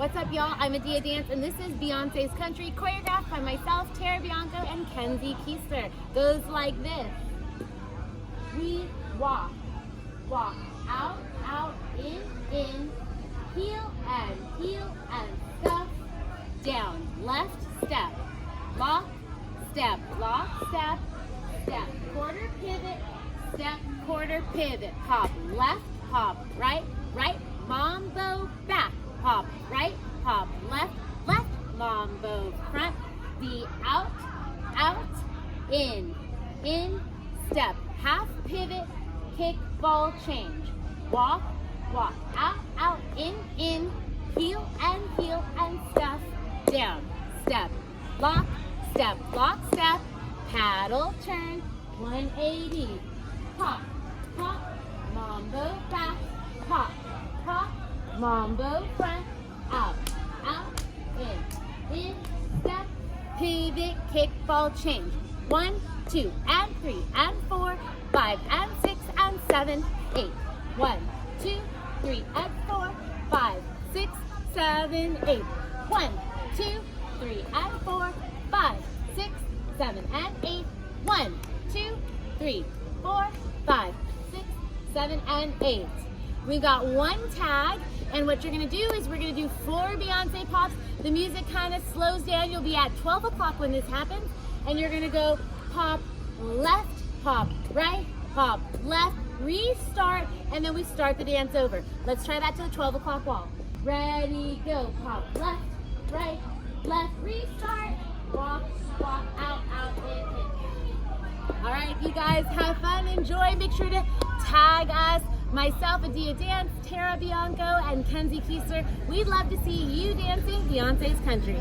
What's up, y'all? I'm Adia Dance, and this is Beyonce's Country, choreographed by myself, Bianco, and Kenzie, Keister. Goes like this. We walk, walk, out, out, in, heel and stuff, down, left step, lock, step, step, quarter pivot, hop, left, hop, right, mambo, back, hop, right, hop, left, mambo, front, the out, in, step, half pivot, kick, ball, change, walk, out, in, heel and stuff, down, step, lock, step, paddle, turn, 180, pop, mambo, back, pop, mambo, front, out, in, step, pivot, kick, ball, change, 1, 2, and 3, and 4, 5, and 6, and 7, 8, 1, 2, 3, and 4, 5, 6, 7, 8, 1, 2, 3, and 4, 5, 6, 7, and 8, 1, 2, 3, 4, 5, 6, 7, and 8. We've got one tag, and what you're gonna do is we're gonna do 4 Beyonce pops. The music kind of slows down. You'll be at 12 o'clock when this happens, and you're gonna go pop left, pop right, pop left, restart, and then we start the dance over. Let's try that to the 12 o'clock wall. Ready, go, pop left, right, left, restart, walk, out, in. All right, you guys have fun, enjoy. Make sure to tag us, myself, Adia Dance, Bianco, and Kenzie Keister. We'd love to see you dancing Beyonce's Country.